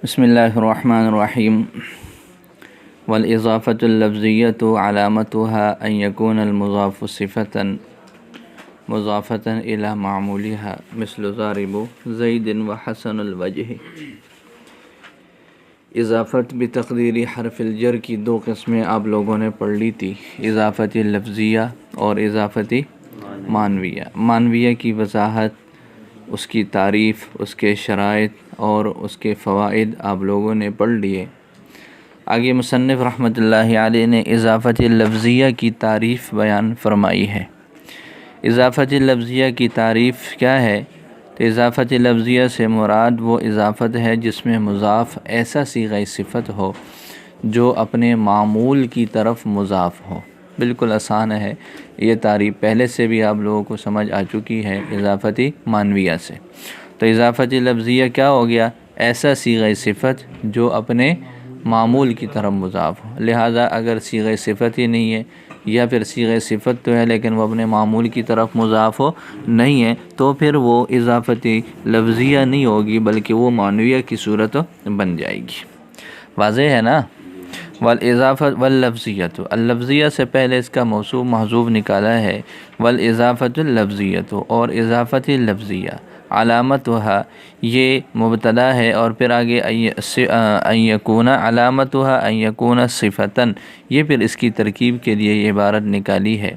بسم اللہ الرحمن الرحیم والاضافة اللفظية علامتها ان يكون المضاف صفة مضافة الى معمولها مثل ضارب زید وحسن الوجه۔ اضافت بتقدیر حرف الجر کی دو قسمیں آپ لوگوں نے پڑھ لی تھی، اضافت لفظیہ اور اضافت معنویہ۔ معنویہ کی وضاحت، اس کی تعریف، اس کے شرائط اور اس کے فوائد آپ لوگوں نے پڑھ لیے۔ آگے مصنف رحمۃ اللہ علیہ نے اضافت لفظیہ کی تعریف بیان فرمائی ہے۔ اضافت لفظیہ کی تعریف کیا ہے؟ تو اضافت لفظیہ سے مراد وہ اضافت ہے جس میں مضاف ایسا صیغہ صفت ہو جو اپنے معمول کی طرف مضاف ہو۔ بالکل آسان ہے، یہ تعریف پہلے سے بھی آپ لوگوں کو سمجھ آ چکی ہے اضافت معنویہ سے۔ تو اضافت لفظیہ کیا ہو گیا؟ ایسا صیغہ صفت جو اپنے معمول کی طرف مضاف ہو۔ لہٰذا اگر صیغہ صفت ہی نہیں ہے یا پھر صیغہ صفت تو ہے لیکن وہ اپنے معمول کی طرف مضاف ہو نہیں ہے تو پھر وہ اضافت لفظیہ نہیں ہوگی بلکہ وہ معنویہ کی صورت بن جائے گی۔ واضح ہے نا؟ والاضافت واللفظیۃ، اللفظیہ سے پہلے اس کا موصوف محذوف نکالا ہے۔ والاضافت اللفظیۃ، اور اضافت لفظیہ، علامتها یہ مبتدا ہے اور پھر آگے ان یکون علامتها ان یکون صفتاً، یہ پھر اس کی ترکیب کے لیے یہ عبارت نکالی ہے۔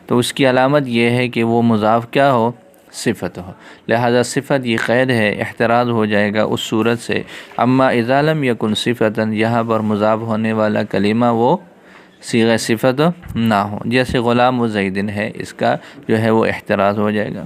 تو اس کی علامت یہ ہے کہ وہ مضاف کیا ہو؟ صفت ہو۔ لہذا صفت یہ قید ہے، احتراز ہو جائے گا اس صورت سے۔ اما اذا لم یکن صفتاً، یہاں پر مضاف ہونے والا کلمہ وہ صیغہ صفت نہ ہو، جیسے غلام و زیدن ہے، اس کا جو ہے وہ احتراز ہو جائے گا۔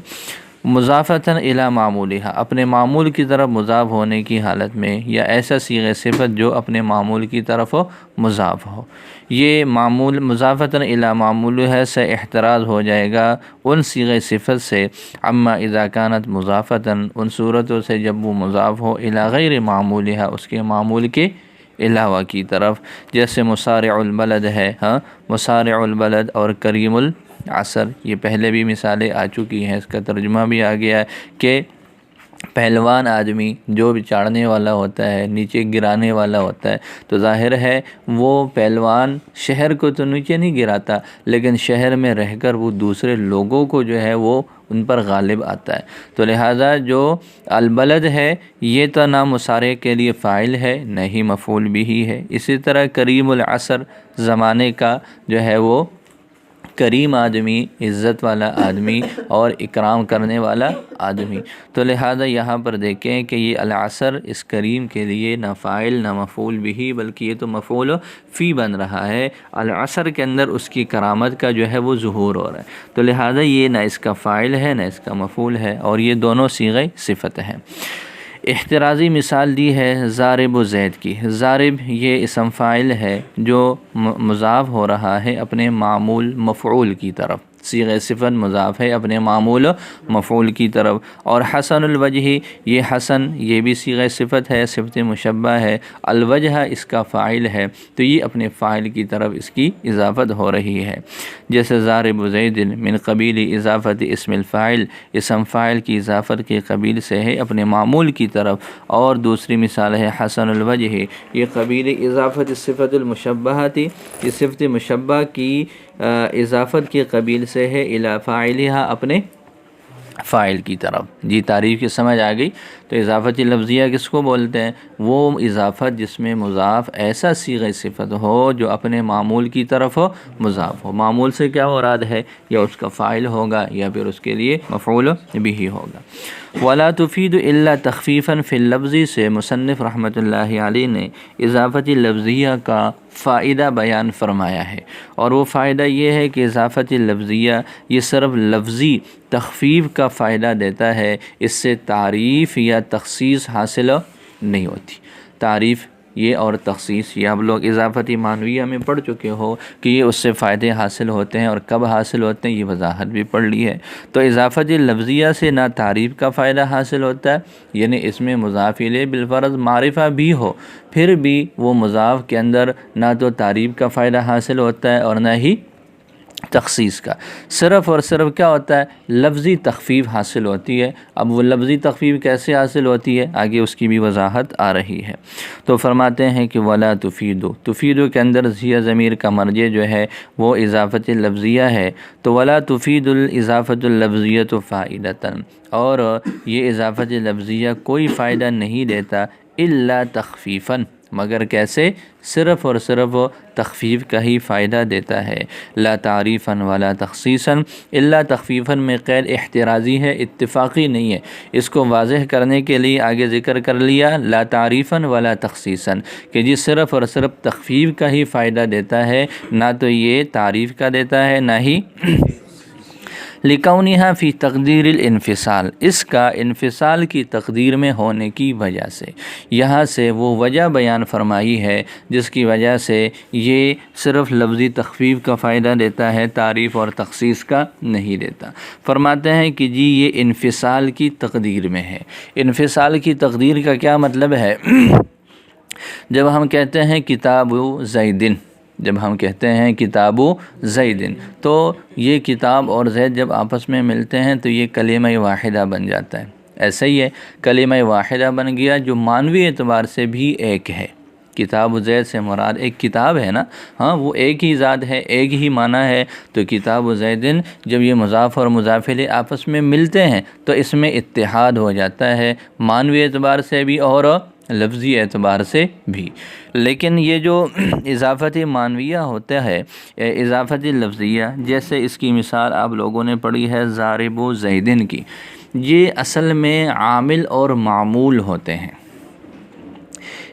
مضافتاً الی معمولها، اپنے معمول کی طرف مضاف ہونے کی حالت میں، یا ایسا صیغہ صفت جو اپنے معمول کی طرف مضاف ہو۔ یہ معمول مضافتاً الی معمولها سے احتراز ہو جائے گا ان صیغہ صفت سے، اما اذا کانت مضافتاً، ان صورتوں سے جب وہ مضاف ہو، الی غیر معمولها، اس کے معمول کے علاوہ کی طرف، جیسے مسارع البلد ہے، مسارع البلد اور کریم العصر، یہ پہلے بھی مثالیں آ چکی ہیں، اس کا ترجمہ بھی آ گیا ہے کہ پہلوان آدمی جو بھی چاڑنے والا ہوتا ہے، نیچے گرانے والا ہوتا ہے، تو ظاہر ہے وہ پہلوان شہر کو تو نیچے نہیں گراتا لیکن شہر میں رہ کر وہ دوسرے لوگوں کو جو ہے وہ ان پر غالب آتا ہے۔ تو لہٰذا جو البلد ہے یہ تو نہ مسارع کے لیے فاعل ہے نہ ہی مفعول بھی ہے۔ اسی طرح کریم العصر، زمانے کا جو ہے وہ کریم آدمی، عزت والا آدمی اور اکرام کرنے والا آدمی۔ تو لہذا یہاں پر دیکھیں کہ یہ العصر اس کریم کے لیے نہ فاعل نہ مفعول بھی بلکہ یہ تو مفعول فی بن رہا ہے۔ العصر کے اندر اس کی کرامت کا جو ہے وہ ظہور ہو رہا ہے، تو لہذا یہ نہ اس کا فاعل ہے نہ اس کا مفعول ہے، اور یہ دونوں صیغہ صفت ہیں۔ احترازی مثال دی ہے ضارب و زید کی۔ ضارب یہ اسم فاعل ہے جو مضاف ہو رہا ہے اپنے معمول مفعول کی طرف، صیغہ صفت مضاف ہے اپنے معمول مفعول کی طرف۔ اور حسن الوجہ، یہ حسن یہ بھی صیغہ صفت ہے، صفت مشبہ ہے، الوجہ اس کا فاعل ہے، تو یہ اپنے فاعل کی طرف اس کی اضافت ہو رہی ہے، جیسے ضارب زید من قبیل اضافت اسم الفاعل، اسم فاعل کی اضافت کے قبیل سے ہے اپنے معمول کی طرف۔ اور دوسری مثال ہے حسن الوجہ، یہ قبیل اضافت صفت المشبہ تھی، یہ صفت مشبہ کی اضافت کے قبیل سے ہے الی فاعلها، اپنے فاعل کی طرف۔ جی تعریف کی سمجھ آ گئی؟ تو اضافت لفظیہ کس کو بولتے ہیں؟ وہ اضافت جس میں مضاف ایسا صیغہ صفت ہو جو اپنے معمول کی طرف مضاف ہو۔ معمول سے کیا مراد ہے؟ یا اس کا فاعل ہوگا یا پھر اس کے لیے مفعول بھی ہوگا۔ ولا تفید الا تخفیفا فی اللفظ سے مصنف رحمۃ اللہ علیہ نے اضافت لفظیہ کا فائدہ بیان فرمایا ہے، اور وہ فائدہ یہ ہے کہ اضافت لفظیہ یہ صرف لفظی تخفیف کا فائدہ دیتا ہے، اس سے تعریف یا تخصیص حاصل نہیں ہوتی۔ تعریف یہ اور تخصیص یہ آپ لوگ اضافتی معنویہ میں پڑھ چکے ہو کہ یہ اس سے فائدے حاصل ہوتے ہیں اور کب حاصل ہوتے ہیں، یہ وضاحت بھی پڑھ لی ہے۔ تو اضافت لفظیہ سے نہ تعریف کا فائدہ حاصل ہوتا ہے، یعنی اس میں مضاف الیہ بالفرض معرفہ بھی ہو پھر بھی وہ مضاف کے اندر نہ تو تعریف کا فائدہ حاصل ہوتا ہے اور نہ ہی تخصیص کا صرف اور صرف کیا ہوتا ہے؟ لفظی تخفیف حاصل ہوتی ہے۔ اب وہ لفظی تخفیف کیسے حاصل ہوتی ہے آگے اس کی بھی وضاحت آ رہی ہے۔ تو فرماتے ہیں کہ ولا تفیدو، تفیدو کے اندر زیہ ضمیر کا مرجع جو ہے وہ اضافت لفظیہ ہے، تو ولا تفید الاضافت اللفظیۃ فائدۃ، اور یہ اضافت لفظیہ کوئی فائدہ نہیں دیتا الا تخفیفاً، مگر کیسے؟ صرف اور صرف تخفیف کا ہی فائدہ دیتا ہے۔ لا تعریفاً ولا تخصیصاً، الا تخفیفاً میں قید احترازی ہے، اتفاقی نہیں ہے، اس کو واضح کرنے کے لیے آگے ذکر کر لیا لا تعریفاً ولا تخصیصاً، کہ جی صرف اور صرف تخفیف کا ہی فائدہ دیتا ہے، نہ تو یہ تعریف کا دیتا ہے نہ ہی لکونہا فی تقدیر الانفصال، اس کا انفصال کی تقدیر میں ہونے کی وجہ سے، یہاں سے وہ وجہ بیان فرمائی ہے جس کی وجہ سے یہ صرف لفظی تخفیف کا فائدہ دیتا ہے، تعریف اور تخصیص کا نہیں دیتا۔ فرماتے ہیں کہ جی یہ انفصال کی تقدیر میں ہے۔ انفصال کی تقدیر کا کیا مطلب ہے؟ جب ہم کہتے ہیں کتاب زیدن، جب ہم کہتے ہیں کتاب زیدن، تو یہ کتاب اور زید جب آپس میں ملتے ہیں تو یہ کلمہ واحدہ بن جاتا ہے۔ ایسا ہی ہے، کلمہ واحدہ بن گیا جو معنوی اعتبار سے بھی ایک ہے۔ کتاب زید سے مراد ایک کتاب ہے نا، ہاں وہ ایک ہی ذات ہے، ایک ہی معنی ہے، تو کتاب زیدن جب یہ مضاف اور مضاف الیہ آپس میں ملتے ہیں تو اس میں اتحاد ہو جاتا ہے، معنوی اعتبار سے بھی اور لفظی اعتبار سے بھی۔ لیکن یہ جو اضافت معنویہ ہوتا ہے، اضافت لفظیہ، جیسے اس کی مثال آپ لوگوں نے پڑھی ہے ضارب زیدن کی، یہ اصل میں عامل اور معمول ہوتے ہیں۔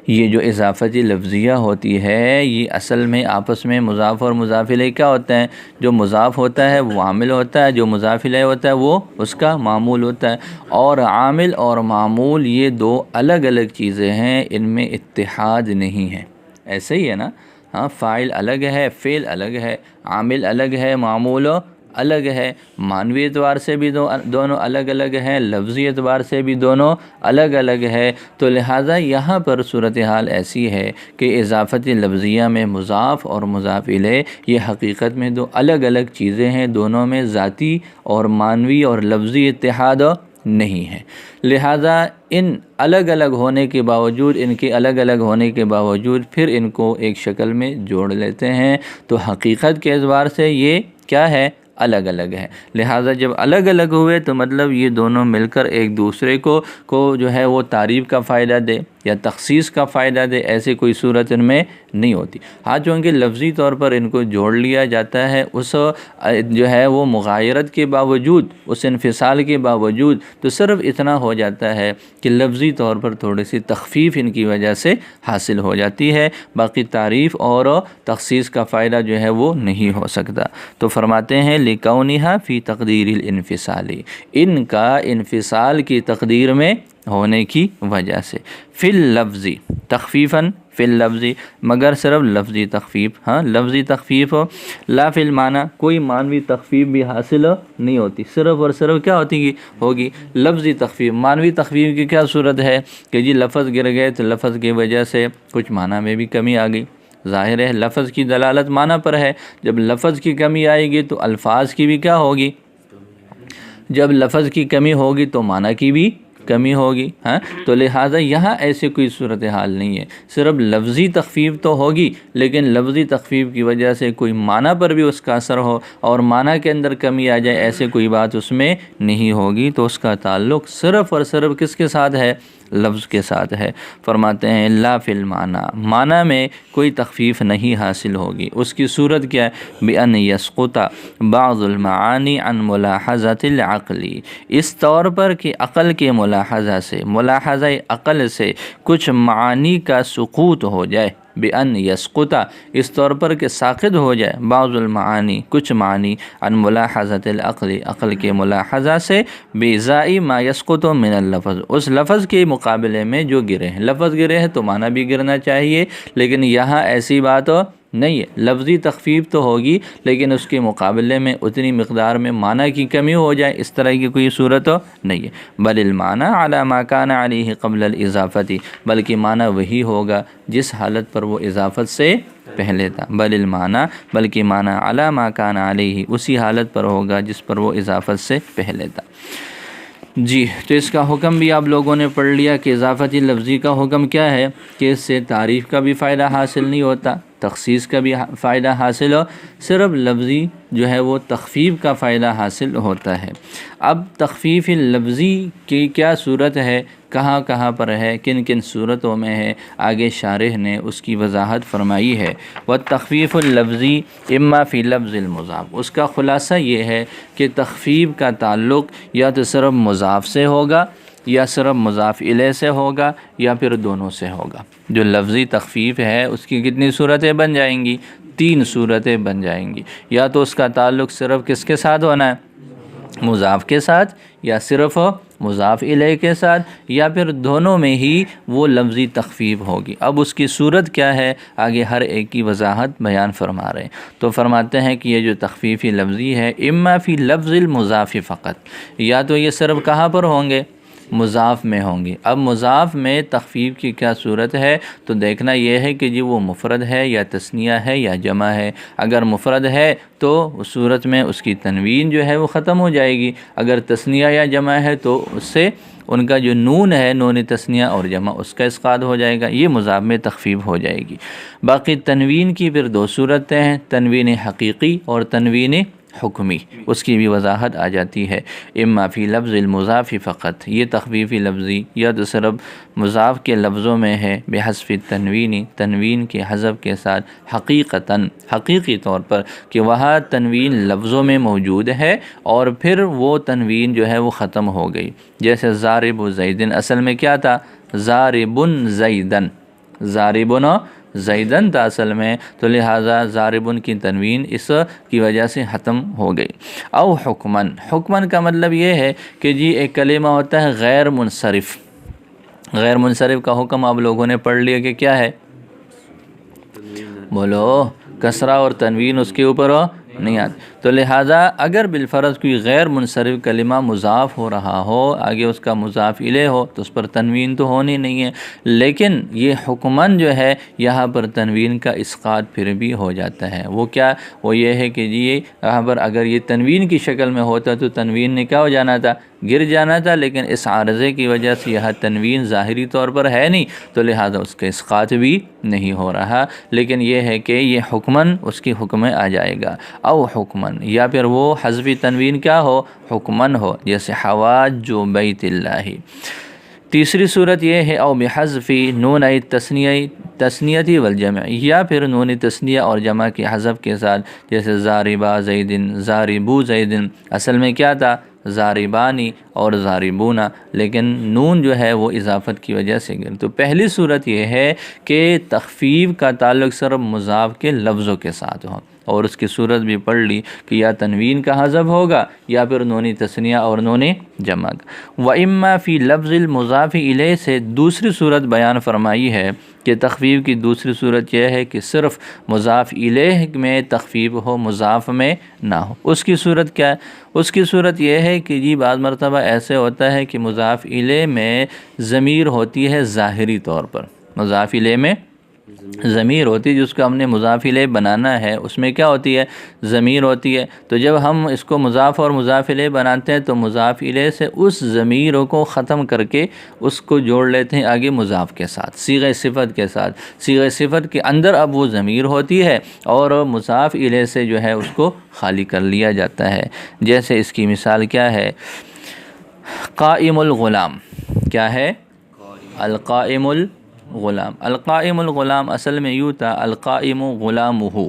یہ جو اضافت لفظیہ ہوتی ہے یہ اصل میں آپس میں مضاف اور مضاف الیہ کیا ہوتا ہے؟ جو مضاف ہوتا ہے وہ عامل ہوتا ہے، جو مضاف الیہ ہوتا ہے وہ اس کا معمول ہوتا ہے، اور عامل اور معمول یہ دو الگ الگ چیزیں ہیں، ان میں اتحاد نہیں ہے۔ ایسے ہی ہے نا، ہاں فاعل الگ ہے، فعل الگ ہے، عامل الگ ہے، معمول الگ ہے، معنوی اعتبار سے بھی دونوں الگ الگ ہیں، لفظی اعتبار سے بھی دونوں الگ الگ ہے۔ تو لہٰذا یہاں پر صورتحال ایسی ہے کہ اضافت لفظیہ میں مضاف اور مضاف الیہ یہ حقیقت میں دو الگ الگ چیزیں ہیں، دونوں میں ذاتی اور معنوی اور لفظی اتحاد نہیں ہے۔ لہٰذا ان الگ الگ ہونے کے باوجود، ان کے الگ الگ ہونے کے باوجود پھر ان کو ایک شکل میں جوڑ لیتے ہیں، تو حقیقت کے اعتبار سے یہ کیا ہے؟ الگ الگ ہے۔ لہٰذا جب الگ الگ ہوئے تو مطلب یہ دونوں مل کر ایک دوسرے کو جو ہے وہ تعریف کا فائدہ دے یا تخصیص کا فائدہ دے، ایسی کوئی صورت ان میں نہیں ہوتی۔ ہاں چونکہ لفظی طور پر ان کو جوڑ لیا جاتا ہے، اس جو ہے وہ مغایرت کے باوجود، اس انفصال کے باوجود، تو صرف اتنا ہو جاتا ہے کہ لفظی طور پر تھوڑی سی تخفیف ان کی وجہ سے حاصل ہو جاتی ہے، باقی تعریف اور تخصیص کا فائدہ جو ہے وہ نہیں ہو سکتا۔ تو فرماتے ہیں لکونہا فی تقدیر الانفصالی، ان کا انفصال کی تقدیر میں ہونے کی وجہ سے، فی اللفظی تخفیفاً، فی اللفظی مگر صرف لفظی تخفیف، ہاں لفظی تخفیف ہو، لا فی المعنی کوئی معنوی تخفیف بھی حاصل نہیں ہوتی، صرف اور صرف کیا ہوگی لفظی تخفیف۔ معنوی تخفیف کی کیا صورت ہے کہ جی لفظ گر گئے تو لفظ کی وجہ سے کچھ معنی میں بھی کمی آ گئی، ظاہر ہے لفظ کی دلالت معنی پر ہے، جب لفظ کی کمی آئے گی تو الفاظ کی بھی کیا ہوگی؟ جب لفظ کی کمی ہوگی تو معنی کی بھی کمی ہوگی، ہاں تو لہٰذا یہاں ایسی کوئی صورتحال نہیں ہے، صرف لفظی تخفیف تو ہوگی، لیکن لفظی تخفیف کی وجہ سے کوئی معنی پر بھی اس کا اثر ہو اور معنی کے اندر کمی آ جائے، ایسے کوئی بات اس میں نہیں ہوگی، تو اس کا تعلق صرف اور صرف کس کے ساتھ ہے؟ لفظ کے ساتھ ہے۔ فرماتے ہیں لا فی المعنی، معنی میں کوئی تخفیف نہیں حاصل ہوگی، اس کی صورت کیا ہے؟ بأن یسقط بعض المعانی عن ملاحظۃ العقل، اس طور پر کہ عقل کے ملاحظہ سے، ملاحظہ عقل سے کچھ معانی کا سقوط ہو جائے، بأن یسقط اس طور پر کہ ساقط ہو جائے، بعض المعانی کچھ معنی، عن ملاحظۃ العقل عقل کے ملاحظہ سے، بإزاء ما یسقط من اللفظ اس لفظ کے مقابلے میں جو گرے ہیں، لفظ گرے ہیں تو معنی بھی گرنا چاہیے، لیکن یہاں ایسی بات نہیں ہے، لفظی تخفیف تو ہوگی لیکن اس کے مقابلے میں اتنی مقدار میں معنی کی کمی ہو جائے، اس طرح کی کوئی صورت نہیں ہے۔ بل المعنی علی ما کان علیہ قبل الاضافۃ، بلکہ معنی وہی ہوگا جس حالت پر وہ اضافت سے پہلے تھا۔ بل المعنی، بلکہ معنی علی ما کان علیہ، اسی حالت پر ہوگا جس پر وہ اضافت سے پہلے تھا۔ جی، تو اس کا حکم بھی آپ لوگوں نے پڑھ لیا کہ اضافتی لفظی کا حکم کیا ہے کہ اس سے تعریف کا بھی فائدہ حاصل نہیں ہوتا، تخصیص کا بھی فائدہ حاصل ہو، صرف لفظی جو ہے وہ تخفیف کا فائدہ حاصل ہوتا ہے۔ اب تخفیف لفظی کی کیا صورت ہے، کہاں کہاں پر ہے، کن کن صورتوں میں ہے، آگے شارح نے اس کی وضاحت فرمائی ہے۔ والتخفیف اللفظی اما فی لفظ المضاف، اس کا خلاصہ یہ ہے کہ تخفیف کا تعلق یا تو صرف مضاف سے ہوگا یا صرف مضاف الیہ سے ہوگا یا پھر دونوں سے ہوگا۔ جو لفظی تخفیف ہے اس کی کتنی صورتیں بن جائیں گی؟ 3 صورتیں بن جائیں گی۔ یا تو اس کا تعلق صرف کس کے ساتھ ہونا ہے؟ مضاف کے ساتھ، یا صرف مضاف الیہ کے ساتھ، یا پھر دونوں میں ہی وہ لفظی تخفیف ہوگی۔ اب اس کی صورت کیا ہے آگے ہر ایک کی وضاحت بیان فرما رہے ہیں۔ تو فرماتے ہیں کہ یہ جو تخفیفی لفظی ہے اما فی لفظ المضاف فقط، یا تو یہ صرف کہاں پر ہوں گے؟ مضاف میں ہوں گی۔ اب مضاف میں تخفیف کی کیا صورت ہے تو دیکھنا یہ ہے کہ جی وہ مفرد ہے یا تثنیہ ہے یا جمع ہے۔ اگر مفرد ہے تو اس صورت میں اس کی تنوین جو ہے وہ ختم ہو جائے گی، اگر تثنیہ یا جمع ہے تو اس سے ان کا جو نون ہے، نون تثنیہ اور جمع، اس کا اسقاط ہو جائے گا، یہ مضاف میں تخفیف ہو جائے گی۔ باقی تنوین کی پھر 2 صورتیں ہیں، تنوین حقیقی اور تنوین حکمی، اس کی بھی وضاحت آ جاتی ہے۔ اما فی لفظ المضاف فقط، یہ تخفیفی لفظی یا تو صرف مضاف کے لفظوں میں ہے بحذف التنوین، تنوین کے حذف کے ساتھ، حقیقتاً، حقیقی طور پر کہ وہاں تنوین لفظوں میں موجود ہے اور پھر وہ تنوین جو ہے وہ ختم ہو گئی۔ جیسے ضارب زیدن، اصل میں کیا تھا؟ ضاربن زیدن، ضاربن زیدن تھا اصل میں، تو لہٰذا ضاربن کی تنوین اس کی وجہ سے ختم ہو گئی۔ او حکمن، حکمن کا مطلب یہ ہے کہ جی ایک کلمہ ہوتا ہے غیر منصرف، غیر منصرف کا حکم آپ لوگوں نے پڑھ لیا کہ کیا ہے؟ بولو، کسرہ اور تنوین اس کے اوپر نہیں آتی، تو لہٰذا اگر بالفرض کوئی غیر منصرف کلمہ مضاف ہو رہا ہو، آگے اس کا مضاف الیہ ہو تو اس پر تنوین تو ہونی نہیں ہے، لیکن یہ حکماً جو ہے یہاں پر تنوین کا اسقاط پھر بھی ہو جاتا ہے۔ وہ کیا؟ وہ یہ ہے کہ جی یہاں پر اگر یہ تنوین کی شکل میں ہوتا تو تنوین نے کیا ہو جانا تھا؟ گر جانا تھا، لیکن اس عارضے کی وجہ سے یہاں تنوین ظاہری طور پر ہے نہیں، تو لہٰذا اس کا اسقاط بھی نہیں ہو رہا، لیکن یہ ہے کہ یہ حکماً اس کی حکم میں آ جائے گا۔ او حکماً، یا پھر وہ حذف تنوین کیا ہو؟ حکماً ہو، جیسے حواج بیت اللہ۔ تیسری صورت یہ ہے او بحذف نون تثنیتی والجمع، یا پھر نون تثنیہ اور جمع کے حذف کے ساتھ، جیسے ضاربا زیدن، ضاربو زیدن، اصل میں کیا تھا؟ ضاربانی اور ضاربونا، لیکن نون جو ہے وہ اضافت کی وجہ سے گر۔ تو پہلی صورت یہ ہے کہ تخفیف کا تعلق صرف مضاف کے لفظوں کے ساتھ ہو، اور اس کی صورت بھی پڑھ لی کہ یا تنوین کا حذف ہوگا یا پھر نون تثنیہ اور نون جمع۔ وَإِمَّا فِي لَفْظِ الْمُضَافِ إِلَيْهِ سے دوسری صورت بیان فرمائی ہے کہ تخفیف کی دوسری صورت یہ ہے کہ صرف مضاف الیہ میں تخفیف ہو، مضاف میں نہ ہو۔ اس کی صورت کیا ہے؟ اس کی صورت یہ ہے کہ جی بعض مرتبہ ایسے ہوتا ہے کہ مضاف الیہ میں ضمیر ہوتی ہے ظاہری طور پر، مضاف الیہ میں ضمیر ہوتی ہے، جس کو ہم نے مضاف الیہ بنانا ہے اس میں کیا ہوتی ہے؟ ضمیر ہوتی ہے۔ تو جب ہم اس کو مضاف اور مضاف الیہ بناتے ہیں تو مضاف الیہ سے اس ضمیر کو ختم کر کے اس کو جوڑ لیتے ہیں آگے مضاف کے ساتھ، صیغہ صفت کے ساتھ۔ صیغہ صفت کے اندر اب وہ ضمیر ہوتی ہے اور مضاف الیہ سے جو ہے اس کو خالی کر لیا جاتا ہے۔ جیسے اس کی مثال کیا ہے؟ قائم الغلام، کیا ہے؟ القائم الغلام۔ القائم الغلام اصل میں یوں تھا القائم غلامہ،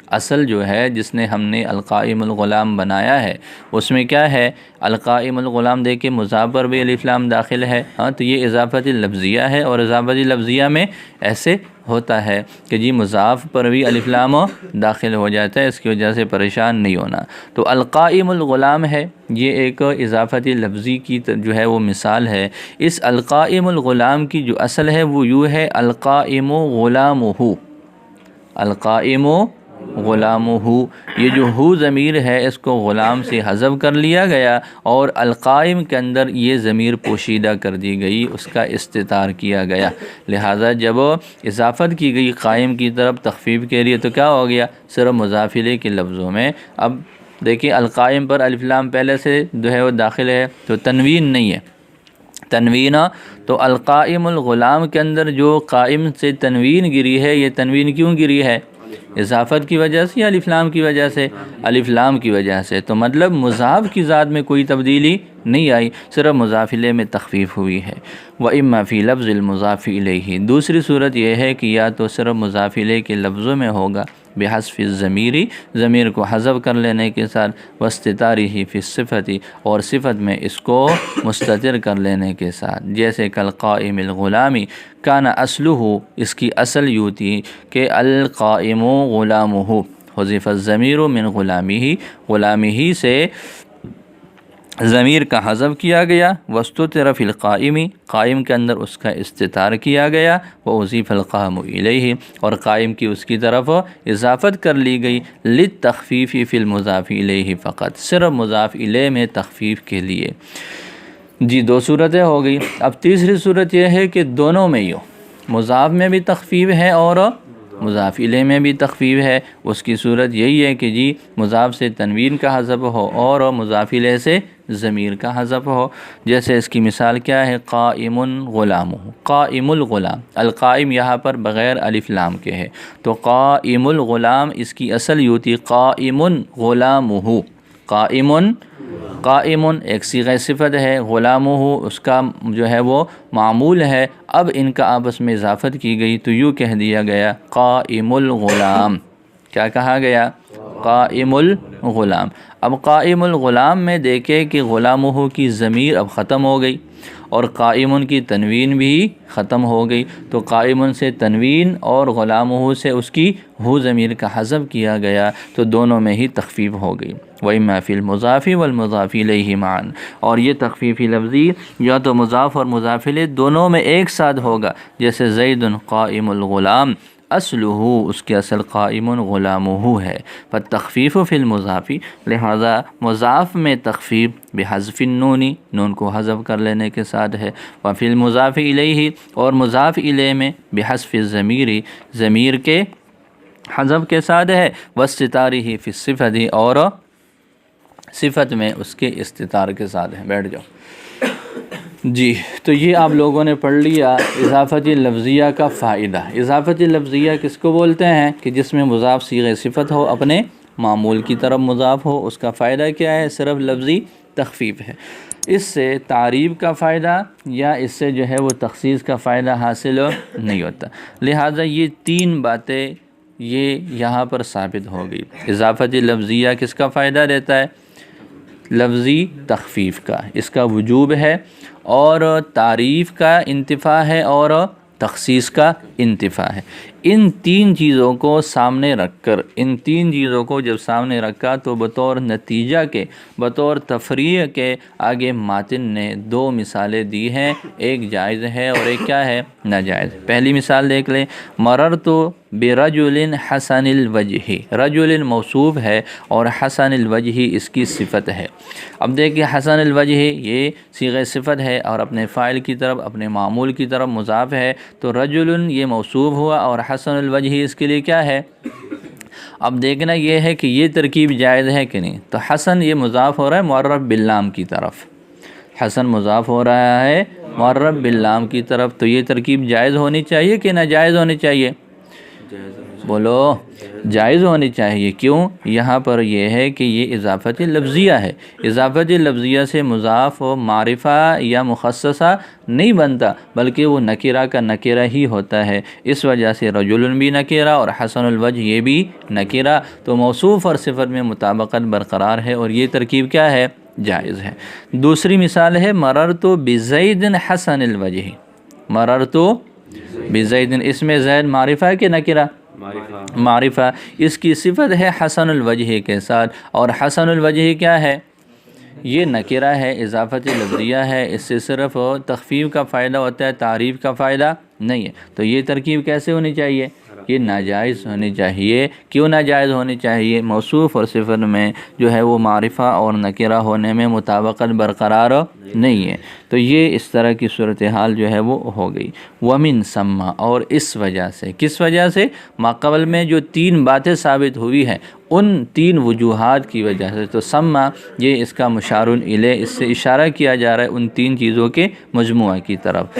اصل جو ہے جس نے ہم نے القائم الغلام بنایا ہے اس میں کیا ہے؟ القائم الغلام، دیکھیں مضاف پر بھی الف لام داخل ہے، ہاں تو یہ اضافت لفظیہ ہے، اور اضافت لفظیہ میں ایسے ہوتا ہے کہ جی مضاف پر بھی الف لام داخل ہو جاتا ہے، اس کی وجہ سے پریشان نہیں ہونا۔ تو القائم الغلام ہے، یہ ایک اضافت لفظی کی جو ہے وہ مثال ہے۔ اس القائم الغلام کی جو اصل ہے وہ یوں ہے القائم غلامہ، القائم غلامہ، یہ جو ہو ضمیر ہے اس کو غلام سے حذف کر لیا گیا، اور القائم کے اندر یہ ضمیر پوشیدہ کر دی گئی، اس کا استتار کیا گیا، لہٰذا جب اضافت کی گئی قائم کی طرف تخفیف کے لیے تو کیا ہو گیا، صرف مضاف الیہ کے لفظوں میں۔ اب دیکھیں القائم پر الف لام پہلے سے جو ہے وہ داخل ہے تو تنوین نہیں ہے، تنوین تو القائم الغلام کے اندر جو قائم سے تنوین گری ہے، یہ تنوین کیوں گری ہے، اضافت کی وجہ سے یا الف لام کی وجہ سے، الف لام کی وجہ سے، تو مطلب مضاف کی ذات میں کوئی تبدیلی نہیں آئی، صرف مضاف الیہ میں تخفیف ہوئی ہے۔ وَإِمَّا فِي لَفْظِ الْمُضَافِ إِلَيْهِ، دوسری صورت یہ ہے کہ یا تو صرف مضاف الیہ کے لفظوں میں ہوگا بحذف الضمیر، ضمیر کو حذف کر لینے کے ساتھ، واستتارہ فی الصفت، اور صفت میں اس کو مستتر کر لینے کے ساتھ، جیسے کالقائم الغلامی کان اصلہ، اس کی اصل یوں تھی کہ القائم غلامہ، حذف الضمیر من غلامہ، غلامہ سے ضمیر کا حذف کیا گیا، واستتر فی القائم، قائم کے اندر اس کا استتار کیا گیا، واضیف القائم الیہ، اور قائم کی اس کی طرف اضافت کر لی گئی، للتخفیف فی المضاف الیہ فقط، صرف مضاف الیہ میں تخفیف کے لیے۔ جی دو صورتیں ہو گئی۔ اب تیسری صورت یہ ہے کہ دونوں میں یوں مضاف میں بھی تخفیف ہے اور مضاف الیہ میں بھی تخفیف ہے، اس کی صورت یہی ہے کہ جی مضاف سے تنوین کا حذف ہو اور مضاف الیہ سے ضمیر کا حذف ہو، جیسے اس کی مثال کیا ہے، قائم غلام، قائم الغلام، القائم یہاں پر بغیر الف لام کے ہے، تو قائم الغلام اس کی اصل یوں تھی قائم غلامہ، قائم، قائم ایک صیغہ صفت ہے، غلامہ اس کا جو ہے وہ معمول ہے، اب ان کا آپس میں اضافت کی گئی تو یوں کہہ دیا گیا قائم الغلام، کیا کہا گیا، قائم الغلام۔ اب قائم الغلام میں دیکھیں کہ غلامہ کی ضمیر اب ختم ہو گئی اور قائم کی تنوین بھی ختم ہو گئی، تو قائم سے تنوین اور غلامہ سے اس کی ہو ضمیر کا حذف کیا گیا، تو دونوں میں ہی تخفیف ہو گئی۔ وَإِمَّا فِي الْمُضَافِ وَالْمُضَافِ إِلَيْهِ مَعًا، اور یہ تخفیف لفظی یا تو مضاف اور مضاف الیہ دونوں میں ایک ساتھ ہوگا، جیسے زید قائم الغلام، اصلہ اس کے اصل قائم غلامہ ہے، فالتخفیف فی المضاف، لہذا مضاف میں تخفیف بحذف النون، نون کو حذف کر لینے کے ساتھ ہے، وفی المضاف الیہ، اور مضاف الیہ میں بحذف الضمیر، ضمیر کے حذف کے ساتھ ہے، واستتارہ فی الصفت، اور صفت میں اس کے استتار کے ساتھ ہے۔ بیٹھ جاؤ جی، تو یہ آپ لوگوں نے پڑھ لیا اضافت لفظیہ کا فائدہ۔ اضافت لفظیہ کس کو بولتے ہیں کہ جس میں مضاف صیغہ صفت ہو، اپنے معمول کی طرف مضاف ہو، اس کا فائدہ کیا ہے، صرف لفظی تخفیف ہے۔ اس سے تعریب کا فائدہ یا اس سے جو ہے وہ تخصیص کا فائدہ حاصل نہیں ہوتا، لہٰذا یہ تین باتیں یہ یہاں پر ثابت ہو گئی۔ اضافت لفظیہ کس کا فائدہ دیتا ہے، لفظی تخفیف کا، اس کا وجوب ہے، اور تعریف کا انتفاع ہے، اور تخصیص کا انتفاع ہے۔ ان تین چیزوں کو سامنے رکھ کر، ان تین چیزوں کو جب سامنے رکھا تو بطور نتیجہ کے، بطور تفریع کے آگے ماتن نے دو مثالیں دی ہیں، ایک جائز ہے اور ایک کیا ہے، ناجائز۔ پہلی مثال دیکھ لیں، مررت برجل حسن الوجہ، رجل موصوف ہے اور حسن الوجہ اس کی صفت ہے۔ اب دیکھیں حسن الوجہ یہ صیغہ صفت ہے اور اپنے فاعل کی طرف، اپنے معمول کی طرف مضاف ہے، تو رجل یہ موصوف ہوا اور حسن الوجہ اس کے لیے کیا ہے۔ اب دیکھنا یہ ہے کہ یہ ترکیب جائز ہے کہ نہیں، تو حسن یہ مضاف ہو رہا ہے معرف باللام کی طرف، حسن مضاف ہو رہا ہے معرف باللام کی طرف، تو یہ ترکیب جائز ہونی چاہیے کہ ناجائز ہونی چاہیے، بولو جائز ہونی چاہیے۔ کیوں؟ یہاں پر یہ ہے کہ یہ اضافت لفظیہ ہے، اضافت لفظیہ سے مضاف و معرفہ یا مخصصہ نہیں بنتا، بلکہ وہ نکرہ کا نکرہ ہی ہوتا ہے، اس وجہ سے رجل بھی نکرہ اور حسن الوجہ یہ بھی نکرہ، تو موصوف اور صفت میں مطابقت برقرار ہے، اور یہ ترکیب کیا ہے، جائز ہے۔ دوسری مثال ہے مررت بزید حسن الوجہ، مررت بزید، اس میں زید معرفہ ہے کہ نکرہ، معرفہ، اس کی صفت ہے حسن الوجہ کے ساتھ، اور حسن الوجہ کیا ہے، یہ نکرہ ہے، اضافت لفظیہ ہے، اس سے صرف تخفیف کا فائدہ ہوتا ہے، تعریف کا فائدہ نہیں ہے، تو یہ ترکیب کیسے ہونی چاہیے، یہ ناجائز ہونی چاہیے۔ کیوں ناجائز ہونی چاہیے؟ موصوف اور صفت میں جو ہے وہ معرفہ اور نکرہ ہونے میں مطابقت برقرار نہیں ہے، تو یہ اس طرح کی صورتحال جو ہے وہ ہو گئی۔ وَمِن ثم، اور اس وجہ سے، کس وجہ سے؟ ماقبل میں جو 3 باتیں ثابت ہوئی ہیں ان 3 وجوہات کی وجہ سے، تو ثم یہ اس کا مشار الیہ، اس سے اشارہ کیا جا رہا ہے ان 3 چیزوں کے مجموعہ کی طرف۔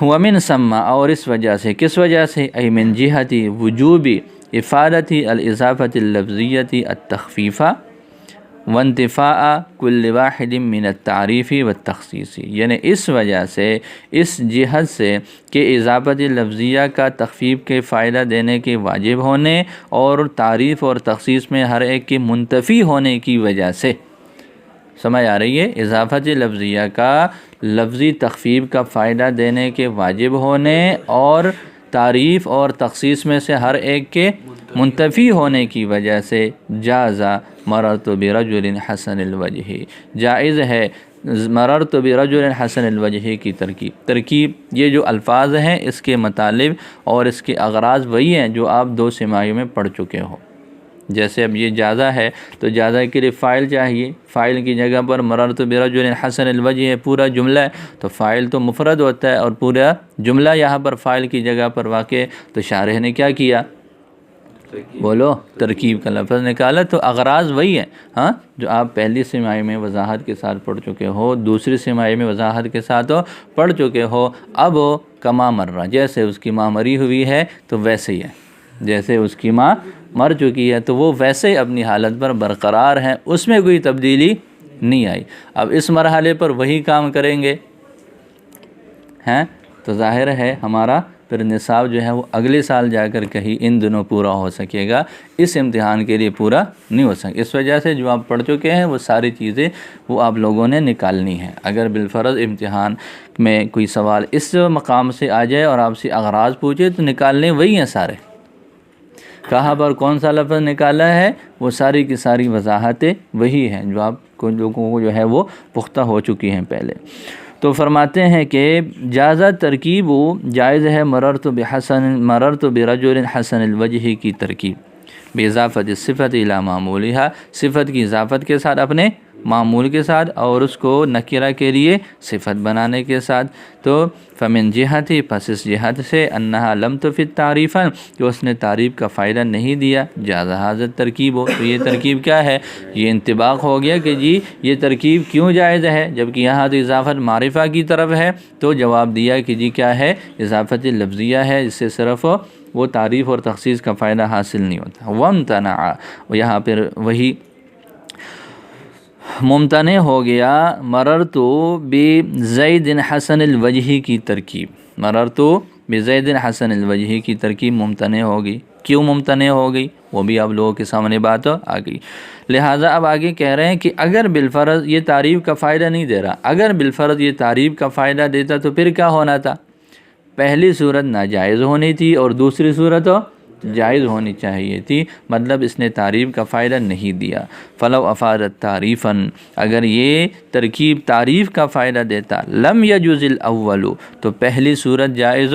وَمِن ثم، اور اس وجہ سے، کس وجہ سے؟ ای من جہت وجوب افادت الاضافۃ اللفظیۃ التخفیف وانتفاء کل واحد من التعریف والتخصیص، یعنی اس وجہ سے، اس جہت سے کہ اضافت لفظیہ کا تخفیف کے فائدہ دینے کے واجب ہونے اور تعریف اور تخصیص میں ہر ایک کے منتفی ہونے کی وجہ سے۔ سمجھ آ رہی ہے؟ اضافت لفظیہ کا لفظی تخفیف کا فائدہ دینے کے واجب ہونے اور تعریف اور تخصیص میں سے ہر ایک کے منتفی ہونے کی وجہ سے جاز مررت برجل حسن الوجہ، جائز ہے مررت برجل حسن الوجہ کی ترکیب یہ جو الفاظ ہیں اس کے مطالب اور اس کے اغراض وہی ہیں جو آپ 2 سماعیوں میں پڑھ چکے ہو۔ جیسے اب یہ جازہ ہے تو جازہ کے لیے فاعل چاہیے، فاعل کی جگہ پر مررت برجل حسن الوجہ ہے، پورا جملہ ہے تو فاعل تو مفرد ہوتا ہے اور پورا جملہ یہاں پر فاعل کی جگہ پر واقع ہے، تو شارح نے کیا کیا؟ بولو، ترکیب کا لفظ نکالا۔ تو اغراض وہی ہے ہاں جو آپ پہلی سماعی میں وضاحت کے ساتھ پڑھ چکے ہو، دوسری سماعی میں وضاحت کے ساتھ پڑھ چکے ہو۔ اب کما مرہ، جیسے اس کی ماں مری ہوئی ہے تو ویسے ہی ہے، جیسے اس کی ماں مر چکی ہے تو وہ ویسے ہی اپنی حالت پر برقرار ہے، اس میں کوئی تبدیلی نہیں آئی۔ اب اس مرحلے پر وہی کام کریں گے ہیں تو ظاہر ہے ہمارا پھر نصاب جو ہے وہ اگلے سال جا کر کہیں ان دنوں پورا ہو سکے گا، اس امتحان کے لیے پورا نہیں ہو سکے۔ اس وجہ سے جو آپ پڑھ چکے ہیں وہ ساری چیزیں وہ آپ لوگوں نے نکالنی ہیں۔ اگر بالفرض امتحان میں کوئی سوال اس مقام سے آ جائے اور آپ سے اغراض پوچھے تو نکالنے وہی ہیں سارے، کہاں پر کون سا لفظ نکالا ہے وہ ساری کی ساری وضاحتیں وہی ہیں جو آپ کو لوگوں کو جو ہے وہ پختہ ہو چکی ہیں پہلے۔ تو فرماتے ہیں کہ جازہ ترکیب جائز ہے مررت برجل حسن الوجہ کی ترکیب باضافت الصفت الی معمولها، صفت کی اضافت کے ساتھ اپنے معمول کے ساتھ اور اس کو نکرہ کے لیے صفت بنانے کے ساتھ۔ تو فمن جہت، پس اس جہت سے انہا لم تفد تعریفا، کہ اس نے تعریف کا فائدہ نہیں دیا، جاز حاضر ترکیب ہو، تو یہ ترکیب کیا ہے؟ یہ انطباق ہو گیا کہ جی یہ ترکیب کیوں جائز ہے، جبکہ یہاں تو اضافت معرفہ کی طرف ہے، تو جواب دیا کہ جی کیا ہے؟ اضافت لفظیہ ہے، اس سے صرف وہ تعریف اور تخصیص کا فائدہ حاصل نہیں ہوتا۔ وامتنع، یہاں پھر وہی ممتنع ہو گیا مررت بزید حسن الوجہ کی ترکیب، مررت بزید حسن الوجہ کی ترکیب ممتنع ہوگی۔ کیوں ممتنع ہو گئی وہ بھی آپ لوگوں کے سامنے بات آ گئی۔ لہٰذا اب آگے کہہ رہے ہیں کہ اگر بالفرض یہ تعریف کا فائدہ نہیں دے رہا، اگر بالفرض یہ تعریف کا فائدہ دیتا تو پھر کیا ہونا تھا؟ پہلی صورت ناجائز ہونی تھی اور دوسری صورت جائز ہونی چاہیے تھی، مطلب اس نے تعریف کا فائدہ نہیں دیا۔ فلو افادت تعریفاً، اگر یہ ترکیب تعریف کا فائدہ دیتا، لم یجوز الاول، تو پہلی صورت جائز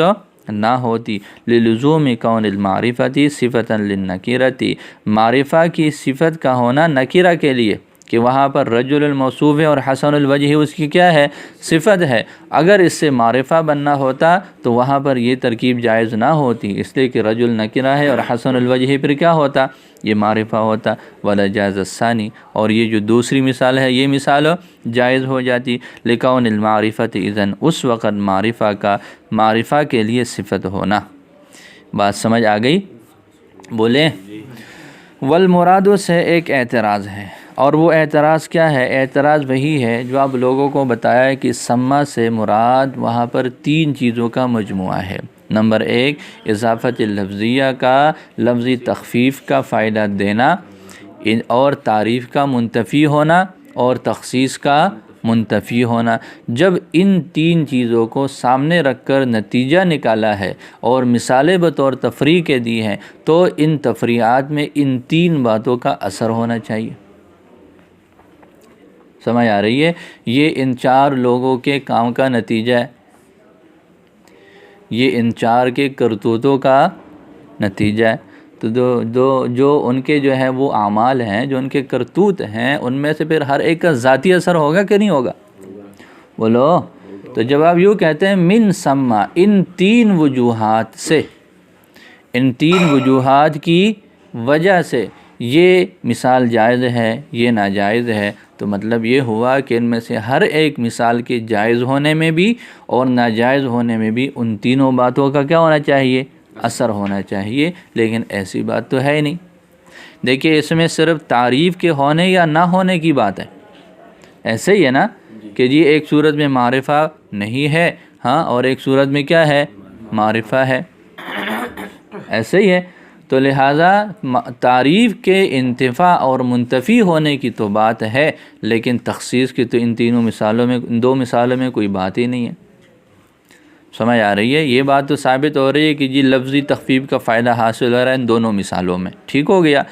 نہ ہوتی، للزوم کون المعرفۃ صفۃ للنکرۃ، معرفہ کی صفت کا ہونا نکرہ کے لیے، کہ وہاں پر رجل الموصوف ہے اور حسن الوجہ اس کی کیا ہے؟ صفت ہے۔ اگر اس سے معرفہ بننا ہوتا تو وہاں پر یہ ترکیب جائز نہ ہوتی، اس لیے کہ رجل نکرہ ہے اور حسن الوجہ پھر کیا ہوتا؟ یہ معرفہ ہوتا۔ ولا جاز الثانی، اور یہ جو دوسری مثال ہے یہ مثال جائز ہو جاتی، لکون المعرفۃ اذن، اس وقت معرفہ کے لیے صفت ہونا۔ بات سمجھ آ گئی؟ بولیں۔ والمراد سے ایک اعتراض ہے، اور وہ اعتراض کیا ہے؟ اعتراض وہی ہے جو آپ لوگوں کو بتایا ہے کہ سما سے مراد وہاں پر 3 چیزوں کا مجموعہ ہے۔ نمبر 1 اضافت لفظیہ کا لفظی تخفیف کا فائدہ دینا، اور تعریف کا منتفی ہونا اور تخصیص کا منتفی ہونا۔ جب ان 3 چیزوں کو سامنے رکھ کر نتیجہ نکالا ہے اور مثالیں بطور تفریع کے دی ہیں تو ان تفریعات میں ان 3 باتوں کا اثر ہونا چاہیے۔ سمجھ آ رہی ہے؟ یہ ان 4 لوگوں کے کام کا نتیجہ ہے، یہ ان 4 کے کرتوتوں کا نتیجہ ہے۔ تو جو ان کے جو ہے وہ اعمال ہیں، جو ان کے کرتوت ہیں، ان میں سے پھر ہر ایک کا ذاتی اثر ہوگا کہ نہیں ہوگا؟ بولو۔ تو جب آپ یوں کہتے ہیں من ثم، ان تین وجوہات سے، ان تین وجوہات کی وجہ سے یہ مثال جائز ہے، یہ ناجائز ہے، تو مطلب یہ ہوا کہ ان میں سے ہر ایک مثال کے جائز ہونے میں بھی اور ناجائز ہونے میں بھی ان تینوں باتوں کا کیا ہونا چاہیے؟ اثر ہونا چاہیے۔ لیکن ایسی بات تو ہے ہی نہیں۔ دیکھیے اس میں صرف تعریف کے ہونے یا نہ ہونے کی بات ہے۔ ایسے ہی ہے نا کہ جی ایک صورت میں معرفہ نہیں ہے، ہاں، اور ایک صورت میں کیا ہے؟ معرفہ ہے۔ ایسے ہی ہے۔ تو لہٰذا تعریف کے انتفاع اور منتفی ہونے کی تو بات ہے، لیکن تخصیص کی تو ان تینوں مثالوں میں، ان دو مثالوں میں کوئی بات ہی نہیں ہے۔ سمجھ آ رہی ہے؟ یہ بات تو ثابت ہو رہی ہے کہ جی لفظی تخفیف کا فائدہ حاصل ہو رہا ہے ان دونوں مثالوں میں، ٹھیک ہو گیا۔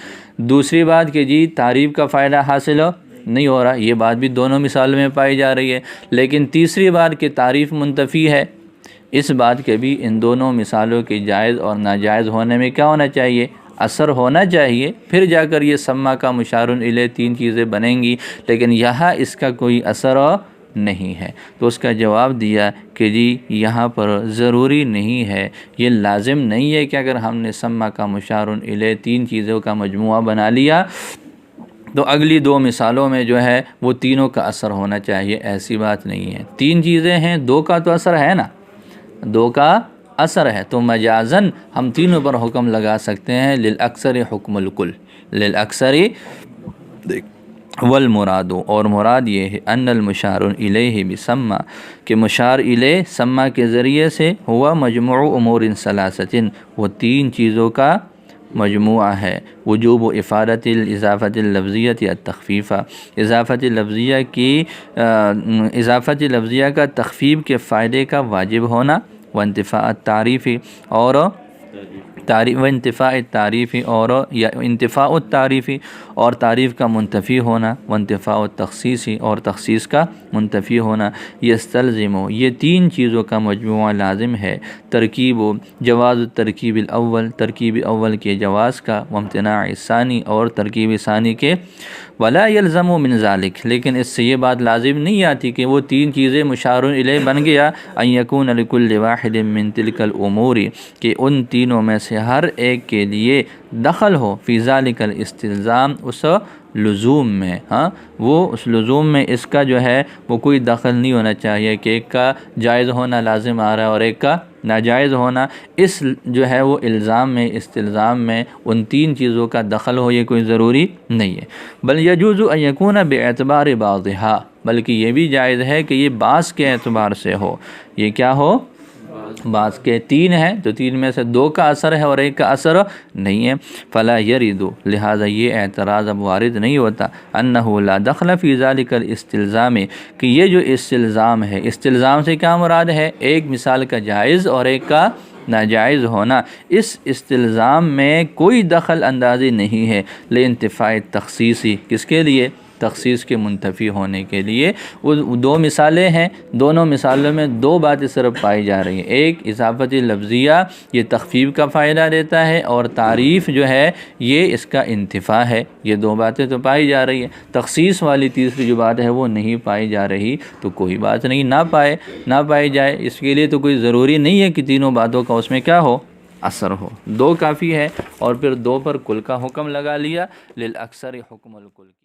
دوسری بات کہ جی تعریف کا فائدہ حاصل نہیں ہو رہا، یہ بات بھی دونوں مثالوں میں پائی جا رہی ہے۔ لیکن تیسری بات کہ تعریف منتفی ہے، اس بات کے بھی ان دونوں مثالوں کے جائز اور ناجائز ہونے میں کیا ہونا چاہیے؟ اثر ہونا چاہیے، پھر جا کر یہ سما کا مشار الیہ تین چیزیں بنیں گی، لیکن یہاں اس کا کوئی اثر نہیں ہے۔ تو اس کا جواب دیا کہ جی یہاں پر ضروری نہیں ہے، یہ لازم نہیں ہے کہ اگر ہم نے سما کا مشار الیہ تین چیزوں کا مجموعہ بنا لیا تو اگلی دو مثالوں میں جو ہے وہ تینوں کا اثر ہونا چاہیے، ایسی بات نہیں ہے۔ تین چیزیں ہیں، دو کا تو اثر ہے نا، دو کا اثر ہے، تو مجازن ہم تینوں پر حکم لگا سکتے ہیں۔ للاکثر حکم الکل، للاکثر والمراد، اور مراد یہ ہے ان المشار الیہ بسما، کہ مشار الیہ سما کے ذریعے سے ہوا مجموع امور ثلاثۃ، وہ تین چیزوں کا مجموعہ ہے۔ وجوب افادۃ الاضافۃ اللفظیۃ التخفیف، اضافت لفظیہ کی اضافت لفظیہ کا تخفیف کے فائدے کا واجب ہونا، وانتفاء التعریف اور انتفاع التعریفی اور یا انتفاع التعریفی اور تعریف کا منتفی ہونا، وانتفاع التخصیصی اور تخصیص کا منتفی ہونا، یستلزم، یہ تین چیزوں کا مجموعہ لازم ہے۔ ترکیب جواز ترکیب الاول، ترکیب اول کے جواز کا، وامتناع الثانی اور ترکیب ثانی کے، ولا یلزم من ذلک، لیکن اس سے یہ بات لازم نہیں آتی کہ وہ تین چیزیں مشار الیہ بن گیا، ان یکون لکل واحد من تلک الامور، کہ ان تینوں میں سے ہر ایک کے لیے دخل ہو فی ذالک الاستلزام، اس لزوم میں، ہاں، وہ اس لزوم میں اس کا جو ہے وہ کوئی دخل نہیں ہونا چاہیے کہ ایک کا جائز ہونا لازم آ رہا ہے اور ایک کا ناجائز ہونا، اس جو ہے وہ الزام میں، استلزام میں ان تین چیزوں کا دخل ہو، یہ کوئی ضروری نہیں ہے۔ بل یجوز ان یکون باعتبار بعضھا، بلکہ یہ بھی جائز ہے کہ یہ بعض کے اعتبار سے ہو، یہ کیا ہو؟ بعض کے تین ہیں تو تین میں سے دو کا اثر ہے اور ایک کا اثر نہیں ہے۔ فلا یرید، لہذا یہ اعتراض اب وارد نہیں ہوتا، انہ لا دخل فی ذلک الاستلزام، کہ یہ جو استلزام ہے، استلزام سے کیا مراد ہے؟ ایک مثال کا جائز اور ایک کا ناجائز ہونا، اس استلزام میں کوئی دخل اندازی نہیں ہے لانتفاع تخصیصی، کس کے لیے؟ تخصیص کے منتفی ہونے کے لیے۔ وہ دو مثالیں ہیں، دونوں مثالوں میں دو باتیں صرف پائی جا رہی ہیں، ایک اضافت لفظیہ، یہ تخفیف کا فائدہ دیتا ہے، اور تعریف جو ہے یہ اس کا انتفاع ہے، یہ دو باتیں تو پائی جا رہی ہیں۔ تخصیص والی تیسری جو بات ہے وہ نہیں پائی جا رہی، تو کوئی بات نہیں، نہ پائی جائے، اس کے لیے تو کوئی ضروری نہیں ہے کہ تینوں باتوں کا اس میں کیا ہو؟ اثر ہو، دو کافی ہے، اور پھر دو پر کل کا حکم لگا لیا، للاکثر حکم الکل۔